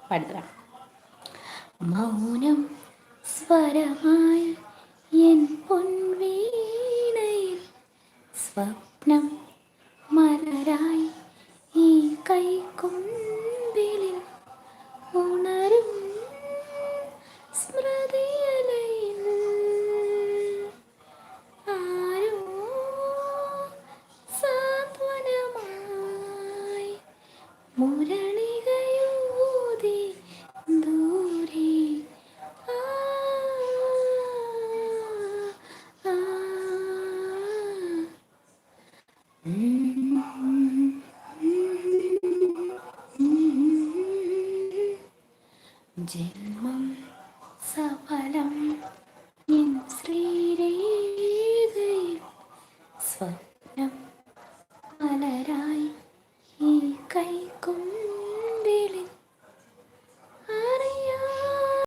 പാടിത്തരാം. മൗനം സ്വരമായി എൻ പൊൻവീണയിൽ സ്വപ്നം മലരായി ഈ കൈക്കുമ്പിളിൽ ഉണരും സ്മൃതിയലയിൽ ആരോ സാന്ത്വനമായി മുരളികയൂതി ദൂരെ ആ, ആ, ജന്മം സഫലം എൻ ശ്രീരേഖയിൽ സ്വപ്നം മലരായി ഈ കൈക്കും